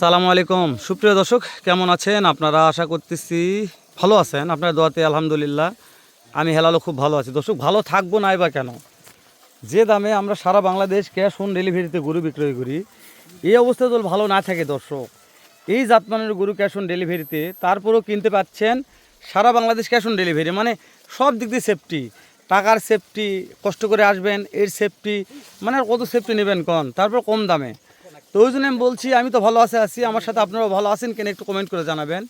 আসসালামু আলাইকুম সুপ্রিয় দর্শক, কেমন আছেন আপনারা? আশা করতেছি ভালো আছেন। আপনার দোয়াতে আলহামদুলিল্লাহ আমি হেলালো খুব ভালো আছি। দর্শক, ভালো থাকবো নাই বা কেন? যে দামে আমরা সারা বাংলাদেশ ক্যাশ অন ডেলিভারিতে গরু বিক্রয় করি, এই অবস্থায় তো ভালো না থাকে দর্শক। এই জাতমানের গরু ক্যাশ অন ডেলিভারিতে তারপরেও কিনতে পাচ্ছেন সারা বাংলাদেশ ক্যাশ অন ডেলিভারি, মানে সব দিক দিয়ে সেফটি, টাকার সেফটি, কষ্ট করে আসবেন এর সেফটি, মানে আর কত সেফটি নেবেন কন, তারপর কম দামে। তো ওই জন্য আমি বলছি আমি তো ভালো আছি, আমার সাথে আপনারাও ভালো আছেন কিনা একটু কমেন্ট করে জানাবেন।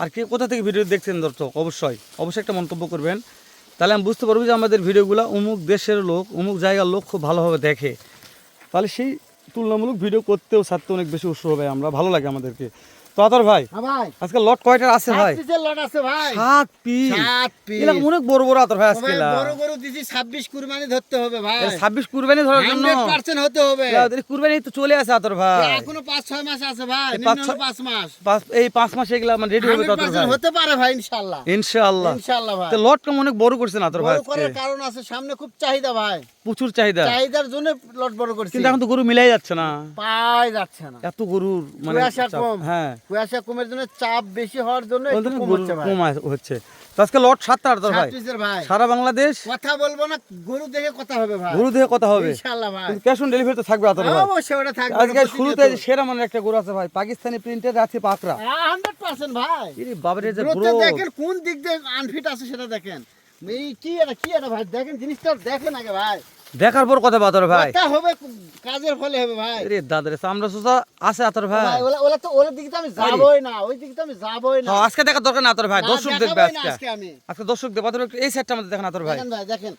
আর কে কোথা থেকে ভিডিও দেখছেন দর্শক অবশ্যই একটা মন্তব্য করবেন, তাহলে আমি বুঝতে পারবো যে আমাদের ভিডিওগুলো অমুক দেশের লোক, অমুক জায়গার লোক খুব ভালোভাবে দেখে, তাহলে সেই তুলনামূলক ভিডিও করতেও ছাড়তে অনেক বেশি উৎসাহ হবে, আমরা ভালো লাগে আমাদেরকে। তো আতর ভাই, আজকে লট কয়টার আছে ভাই? 7 পিস। এগুলা অনেক বড় বড় আতর ভাই। আজকে বড় গরু দিছি 26 কুরবানি ধরতে হবে ভাই। 26 কুরবানি ধরার জন্য 100% হতে হবে। কুরবানি তো চলে আসে আতর ভাই, এখনো 5-6 মাস আছে ভাই, নিম্ন 5 মাস। এই 5 মাস এগুলা মানে রেডি হবে আতর ভাই। হতে পারে ভাই ইনশাআল্লাহ। ইনশাআল্লাহ ভাই। তো লট কম অনেক বড় করছেন আতর ভাই। বড় করার কারণ আছে, সামনে খুব চাহিদা ভাই, প্রচুর চাহিদার জন্য লট বড় করছি। কিন্তু এখন তো গরু মিলাই যাচ্ছে না, পাই যাচ্ছে না, এত গরুর মানে কুয়াশা কম। হ্যাঁ, কুয়াশা কমের জন্য চাপ বেশি হওয়ার জন্য একটু কম হচ্ছে ভাই। কম হচ্ছে। তো আজকে লট 7টা আতর ভাই, সারা বাংলাদেশ। কথা বলবো না, গরু দেখে কথা হবে ভাই, গরু দেখে কথা হবে ইনশাআল্লাহ ভাই। ক্যাশ অন ডেলিভারি তো থাকবে আতর ভাই, অবশ্যই ওটা থাকবে। আজকে শুরুতে সেরা মানে একটা গরু আছে ভাই, পাকিস্তানি প্রিন্টের রাখি পাকড়া। 100% ভাই। এই বাবারে যে গ্রোথ দেখেন, কোন দিক দিয়ে আনফিট আছে সেটা দেখেন। এই কি এটা ভাই, দেখেন জিনিসটা দেখেন আগে ভাই, দেখার পর কথা বাতর ভাই, কথা হবে কাজের ফলে হবে ভাই। আরে দাদারে চামড়া সুসা আছে আতর ভাই। ওলা তো ওর দিকে তো আমি যাবই না, ওই দিকে তো আমি যাবই না। আজকে দেখার দরকার না আতর ভাই, দর্শক দেখবে আজকে আমি। আজকে দর্শক দেখবে আতর, এই সেটটা আমাদের দেখেন আতর ভাই। দেখেন ভাই, দেখেন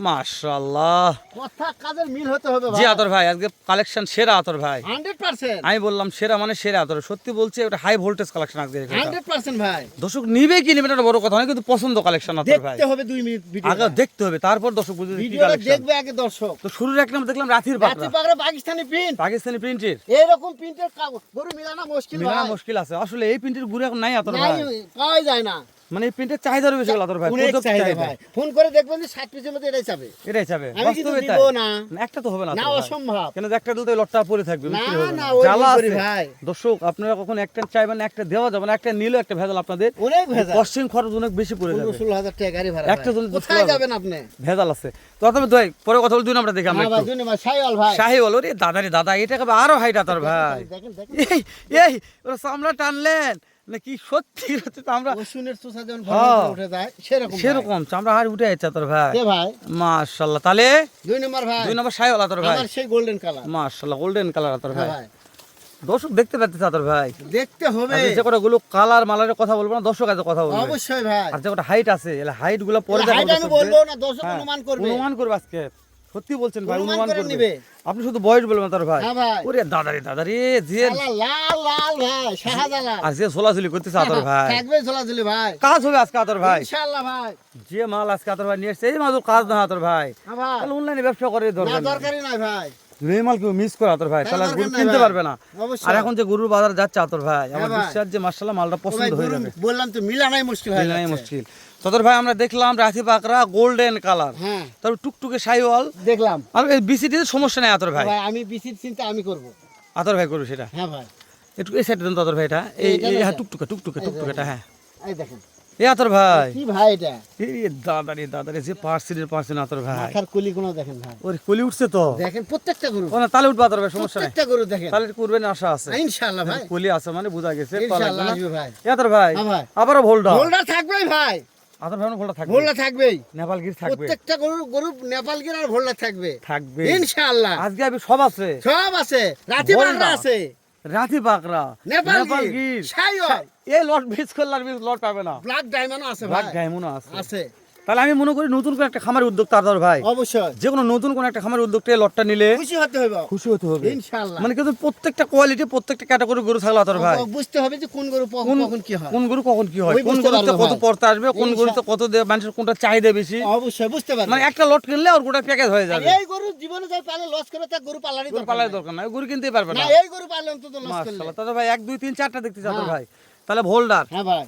মাশাআল্লাহ, কথা কাজের মিল হতে হবে ভাই। জি আতর ভাই, আজকে কালেকশন সেরা আতর ভাই, 100%। আমি বললাম সেরা মানে সেরা আতর, সত্যি বলছি এটা হাই ভোল্টেজ কালেকশন আজকে। 100% ভাই। দর্শক নিবে কি নেবে এটা বড় কথা নয়, কিন্তু পছন্দ কালেকশন আতর ভাই। দেখতে হবে 2 মিনিট ভিডিও, আগে দেখতে হবে, তারপর দর্শক বুঝবে কি ভিডিওটা কালেকশন দেখবে আগে দর্শক। তো শুরুর এক নাম দেখলাম রাথির পাকড়া, পাকিস্তানি প্রিন্ট, পাকিস্তানি প্রিন্টের। এরকম প্রিন্টের গরু মিলানো মুশকিল ভাই, মিলানো মুশকিল আছে আসলে। এই প্রিন্টের গুড় এখন নাই আতর ভাই, পাওয়া যায় না। মানে এই প্রিন্টের চাহিদা বেশি আতর ভাই, অনেক চাহিদা ভাই। ফোন করে দেখবেন যে 7 পিসের মধ্যে এটাই চাবে, এটাই চাবে। আমি কিন্তু বাস্তবে দিব তাই না, একটা তো হবে না না, অসম্ভব। কেন একটা দিলে লটটা পড়ে থাকবে, না বিক্রি হবে না, না, ওই জ্বালা করি আছে ভাই। দর্শক, আপনারা কখন একটা চাইবেন না, একটা দেওয়া যাবে না, একটা নিলেও একটা ভেজাল আপনাদের, অনেক ভেজাল, কস্টিং খরচ অনেক বেশি পড়ে যাবে। 16,000 টাকা গাড়ি ভাড়া, একটা জন্য কোথায় যাবেন আপনি? ভেজাল আছে। তো তবে ভাই পরে কথা বল, দুই আমরা দেখি আমরা না ভাই, দুই নম্বর শাহিওয়াল ভাই, শাহি বলো রে দাদা রে দাদা, এটা কবে আরো হাইট আতর ভাই। দেখেন দেখেন, এই এই ওরা চামড়া টানলেন নাকি সত্যি হচ্ছে আমরা রসুনের চোষা যেমন ভালো উঠে যায় সেরকম চামড়া হাড় উঠে যাচ্ছে তোর ভাই। ভাই মাশাআল্লাহ, তাহলে 2 নম্বর ভাই, 2 নম্বর শাহিওয়ালা তোর ভাই, আমার সেই গোল্ডেন কালার। মাশাআল্লাহ, গোল্ডেন কালার তোর ভাই। ভাই দর্শক দেখতে পাচ্ছে তোর ভাই, দেখতে হবে। যে কটা গুলো কালার মালারের কথা বলবো না, দর্শক আছে কথা বলবো অবশ্যই ভাই। আর যে কটা হাইট আছে এলা হাইট গুলো পরে দেখো, হাইট আমি বলবো না, দর্শক অনুমান করবে, অনুমান করবে আজকে। সত্যি বলছেন ভাই, অনুমান করে করবে। নিবে। আপনি শুধু বয়স বলবেন তোর ভাই। হ্যাঁ ভাই। ওরে দাদা রে যে লাল লাল ভাই, শাহজালাল আর যে ঝোলাঝুলি করতেছে আতর ভাই, থাকবে ঝোলাঝুলি ভাই, কাজ হবে আজকে আতর ভাই ইনশাআল্লাহ ভাই। যে মাল আজকে আতর ভাই নিয়ে এসছে, এই মাল কাজ না আতর ভাই, হ্যাঁ ভাই, তাহলে অনলাইনে ব্যবসা করে না দরকার দরকারই নাই ভাই। এই মাল কেউ মিস করে আতর ভাই, তাহলে আর গরু কিনতে পারবে না। অবশ্যই। আর এখন যে গরুর বাজার যাচ্ছে আতর ভাই, আমার ভাই। বিশ্বাস যে মাশাআল্লাহ মালটা পছন্দ হয়ে যাবে। বললাম তো, মিলানাই মুশকিল হয়ে মিলানাই যাচ্ছে। মুশকিল। তোদের ভাই আমরা দেখলাম রাথি পাকড়া গোল্ডেন কালার, হ্যাঁ তারপর টুকটুকে শাহিওয়াল দেখলাম আর এই বিসিটি সমস্যা নাই আতর ভাই, ভাই, আমি বিসির চিন্তা আমি করব। আতর ভাই করু সেটা। হ্যাঁ ভাই, একটু এই সাইডে দেন তো আতর ভাই, এটা এই এইটা হ্যাঁ দেখেন। টুকটুকেটা হ্যাঁ এই দেখেন এই আতর ভাই, কি ভাই, এটা এই দাদারে যে পার্সেন্ট আতর ভাই, মাথার কলি কোন দেখেন ভাই, ওরে কলি উঠছে তো, দেখেন প্রত্যেকটা গরু, ও না তালে উঠবে আতর ভাই, সমস্যা নাই, প্রত্যেকটা গরু দেখেন, তালে কুরবানি আশা আছে ইনশাআল্লাহ ভাই, কলি আছে মানে বোঝা গেছে। ইনশাআল্লাহ আসবে ভাই। এই আতর ভাই হ্যাঁ ভাই, আবারও ভোল্ডার হোল্ডার থাকবেই ভাই, আতর ভাই ভোল্ডার থাকবে, হোল্ডার থাকবেই, নেপাল গির থাকবে প্রত্যেকটা গরু নেপালগির আর হোল্ডার থাকবে থাকবে ইনশাআল্লাহ। আজকে আমি সব আছে, সব আছে, রাতি হোল্ডার, বাংলা আছে, রাথি পাকড়া, নেপাল গির, গির, শাহিওয়াল, এই লট মিস করলে আর লট পাবে না, ব্ল্যাক ডায়মন্ড আছে ব্ল্যাক ভাই, ডায়মন্ড আছে। আছে তাহলে আমি মনে করি নতুন কোন একটা খামারের উদ্যোক্তা আতর ভাই, অবশ্যই যে কোনো নতুন কোন একটা খামারের উদ্যোক্তা এই লটটা নিলে খুশি হতে হবে, খুশি হতে হবে ইনশাআল্লাহ। মানে কিন্তু প্রত্যেকটা কোয়ালিটি প্রত্যেকটা ক্যাটাগরি গরু থাকলে আতর ভাই বুঝতে হবে যে কোন গরু কখন কি হয়, কোন গরু কখন কি হয়, ওই কোন বুঝতে গরুতে পারবো কত ভাই। পড়তে আসবে, কোন গরুতে কত মানুষের কোনটা চাহিদা বেশি, অবশ্যই বুঝতে পারবে। মানে একটা লট কিনলে ওর গোটা প্যাকেজ হয়ে যাবে। এই গরু জীবনে যাই পালে লস করে তা গরু পালারই গরু পালার দরকার নাই, গরু কিনতেই পারবে না। না, এই গরু পালে অন্তত লস করলে। মাশাআল্লাহ, তাহলে ভাই 1 2 3 4টা দেখতেছি আতর ভাই, তাহলে ভোল্ডার, হ্যাঁ ভাই,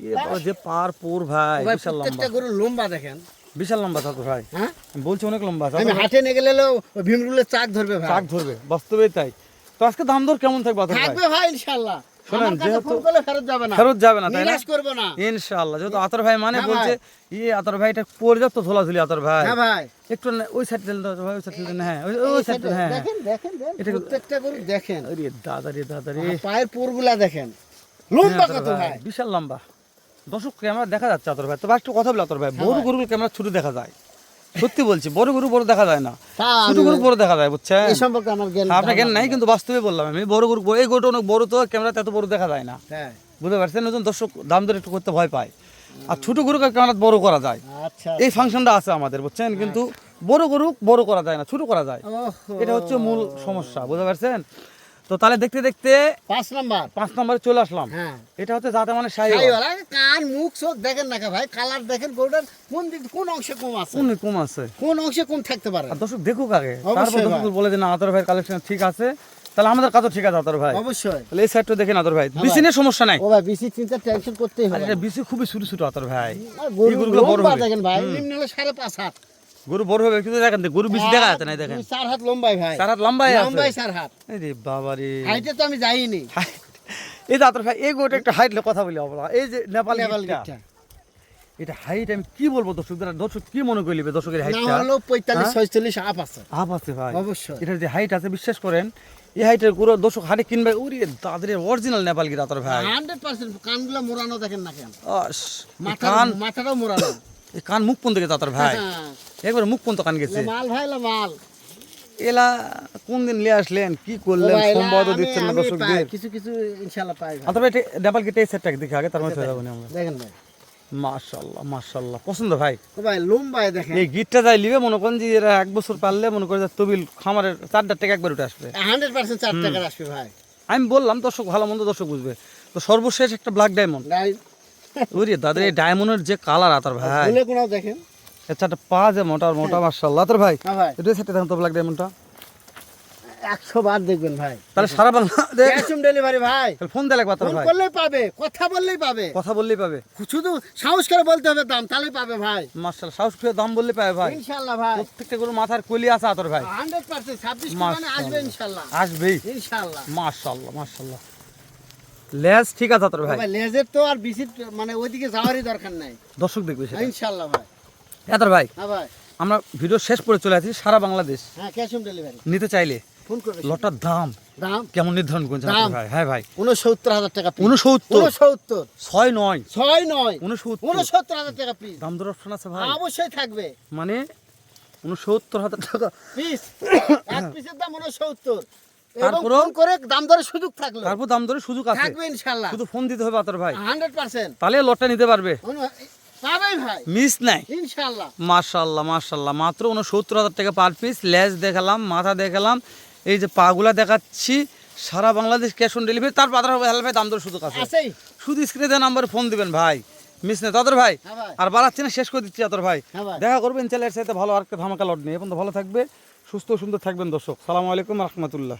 যে পার পুর ভাই ভাই বিশাল লম্বা, প্রত্যেকটা গরু লম্বা দেখেন, বিশাল লম্বা থাকবে ভাই, হ্যাঁ আমি বলছি অনেক লম্বা আছে। আমি হাটে নিয়ে গেলেও ভীমরুলের চাক ধরবে ভাই, চাক ধরবে, বাস্তবেই তাই। তো আজকে দাম দর কেমন থাকবে আতর ভাই? থাকবে ভাই ইনশাআল্লাহ। শোনেন, আমার কাছে যেহেতু- ফোন করলে ফেরত যাবে না, ফেরত যাবে না তাই না? নিরাশ করবো না। ইনশাআল্লাহ, যেহেতু আতর ভাই মানে হ্যাঁ বলছে আতর ভাই এটা পর্যাপ্ত ঝোলাঝুলি আতর ভাই। হ্যাঁ ভাই, একটু ওই সাইড দিলেন তো আতর ভাই, ওই সাইড দিলেন, হ্যাঁ ওই সাইড, হ্যাঁ দেখেন দেখেন দেখেন, এটা- প্রত্যেকটা গরু দেখেন, আরে দাদা রে দাদা রে, পায়ের পুরগুলা দেখেন, লম্বা কত ভাই। বিশাল লম্বা। দর্শক ক্যামেরা দেখা যাচ্ছে আতর ভাই, তবে একটু কথা বলে আতর ভাই, বড় গরুর ক্যামেরা ছোট দেখা যায়, সত্যি বলছি, বড় গরু বড় দেখা যায় না, তা ছোট গরু বড় দেখা যায়, বুঝছেন? এই সম্পর্কে আমার জ্ঞান আপনার জ্ঞান নাই, কিন্তু বাস্তবে বললাম আমি, বড় গরু, এই গরুটা অনেক বড় তো ক্যামেরাতে এত বড় দেখা যায় না, হ্যাঁ, বুঝতে পারছেন? নতুন দর্শক দাম দর একটু করতে ভয় পায়, আর ছোট গরুকে ক্যামেরা বড় করা যায়, আচ্ছা, এই ফাংশনটা আছে আমাদের, বুঝছেন? কিন্তু বড় গরু বড় করা যায় না, ছোট করা যায়, ওহো, এটা হচ্ছে মূল সমস্যা, বুঝতে পারছেন? তো তাহলে দেখতে দেখতে 5 নাম্বার, 5 নম্বরে চলে আসলাম। হ্যাঁ, এটা হচ্ছে যাতে মানে শাহী শাহিওয়ালা, কান মুখ চোখ দেখেন না ভাই, কালার দেখেন গরুটার কোন দিক কোন অংশে কম আছে, কোন কম আছে, কোন অংশে কম থাকতে পারে, আর দর্শক দেখুক আগে, অবশ্যই তারপর ভাই। দর্শক বলে যে না আতর ভাইয়ের কালেকশন ঠিক আছে, তাহলে আমাদের কাজও ঠিক আছে আতর ভাই। অবশ্যই। তাহলে এই সাইডটা দেখেন আতর ভাই, ভাই। বিসিনের সমস্যা নাই, ও ভাই বেশি চিন্তা টেনশন করতেই আর হবে এটা বিসি খুবই ছোট ছোট আতর ভাই, আর গরু এই গরুগুলো বড় লম্বা হবে। দেখেন ভাই, নিম্ন হলো 5.5 হাত, গরু বড় হবে, কিন্তু দেখেন গরু বেশি দেখা যাচ্ছে না, এই দেখেন 4 হাত লম্বাই ভাই, 4 হাত লম্বাই লম্বাই আছে, 4 হাত, এই রে বাবা রে, হাইটে তো আমি যাইনি, এই যে আতর ভাই এই গরুটা একটা হাইট কথা বলি আমরা, এই যে নেপাল নেপাল গিটটা, গিটটা। এটা হাইট আমি কি বলবো দর্শকদের, দর্শক কি মনে করলিবে দর্শকের না হাইটটা? হলো 45 46 আপ আছে, আপ আছে ভাই, অবশ্যই। এটার যে হাইট আছে বিশ্বাস করেন, এই হাইটের গরু দর্শক হাটে কিনবে, উরি তাদের অরিজিনাল নেপাল গির আতর ভাই। 100% কানগুলো মোড়ানো দেখেন না কেন, আস, এই কান, মাথাটাও মোড়ানো, এই কান মুখ পর্যন্ত গেছে আতর ভাই, হ্যাঁ। একবার মুখ পর্যন্ত কান গেছে। মাল ভাই মাল, এলা কোন দিন লিয়ে আসলেন, কি করলেন, ও ভাই, সম্বাদও আমি- দিচ্ছেন না আমি দর্শকদের। পাই, কিছু কিছু ইনশাআল্লাহ পাই ভাই, আতর ভাই নেপাল গিটে এই সেটটাকে দেখে আগে, তার মধ্যে হয়ে যাবো না আমরা। দেখেন ভাই, মাশাআল্লাহ মাশাআল্লাহ, পছন্দ ভাই। ও ভাই লম্বায় দেখেন, এই গিটটা যাই লিবে মনে করেন যে এরা 1 বছর পারলে মনে করে যে তবিল খামারের 4 টাকা একবার উঠে আসবে। 100% 4 টাকার আসবে ভাই, আমি বললাম দর্শক ভালো মন্দ দর্শক বুঝবে। তো সর্বশেষ একটা ব্ল্যাক ডায়মন্ড, গাই ওরে দাদা এই ডায়মন্ডের যে কালার আতর ভাই, ভুলে কোনাও দেখেন, আচ্ছা একটা পা যে মোটা মোটা মাশাআল্লাহ আতর ভাই, হ্যাঁ ভাই, এটা সেটা দেখুন তো ব্ল্যাক ডায়মন্ডটা, 100 বার দেখবেন ভাই, তাহলে সারা বাংলাদেশ ক্যাশ অন ডেলিভারি ভাই, ফোন দিলে আতর ফোন ভাই, করলেই পাবে, কথা বললেই পাবে, কথা বললেই পাবে। শুধু সাহস করে বলতে হবে দাম, তাহলেই পাবে ভাই, মাশাআল্লাহ সাহস করে দাম বললে পাবে ভাই, ইনশাআল্লাহ ভাই, প্রত্যেকটা গরু মাথার কলি আছে আতর ভাই, 100% 26 কোরবানি আসবে ইনশাআল্লাহ, আসবেই ইনশাআল্লাহ। মাশাআল্লাহ মাশাআল্লাহ। লেজ ঠিক আছে আতর ভাই, ভাই লেজের তো আর বিসিট মানে ওইদিকে যাওয়ারই দরকার নাই, দর্শক দেখবে সেটা। ইনশাআল্লাহ ভাই, আতর ভাই হ্যাঁ ভাই, আমরা ভিডিও শেষ করে চলে আসছি, সারা বাংলাদেশ হ্যাঁ ক্যাশ অন ডেলিভারি, নিতে চাইলে ফোন করবে, লটার দাম দাম কেমন নির্ধারণ করছেন দাম? ভাই? হ্যাঁ ভাই 69,000 টাকা পিস, 69 69 6 9 6 9 69 69,000 টাকা পিস, দাম দর অপশন আছে ভাই, অবশ্যই থাকবে মানে 69,000 টাকা, পিস, এক পিসের দাম 69, এবং তারপরেও- ফোন করে দাম দরের সুযোগ থাকলো, তারপর দাম দরে সুযোগ আছে, থাকবে ইনশাআল্লাহ, শুধু ফোন দিতে হবে আতর ভাই, 100% তাহলে লটটা নিতে পারবে, পাবেই ভাই মিস নাই। ইনশাআল্লাহ, মাশাআল্লাহ মাশাআল্লাহ, মাত্র 69,000 টাকা পার পিস, লেজ দেখালাম, মাথা দেখালাম, এই যে পাগুলা দেখাচ্ছি, সারা বাংলাদেশ ক্যাশ অন ডেলিভারি, তারপর আদার হবে ভাই দাম দর সুযোগ আছে, আছেই, শুধু স্ক্রিনে দেওয়া নাম্বারে ফোন দিবেন ভাই, মিস নেই তাদের ভাই। হ্যাঁ ভাই, আর বাড়াচ্ছি না, শেষ করে দিচ্ছি আতর ভাই, হ্যাঁ ভাই। দেখা করবেন চ্যানেলের সাথে ভালো আর একটা ধামাকা লট নিয়ে, এখন তো ভালো থাকবে, সুস্থ ও সুন্দর থাকবেন দর্শক। সালামু আলাইকুম রহমতুল্লাহ।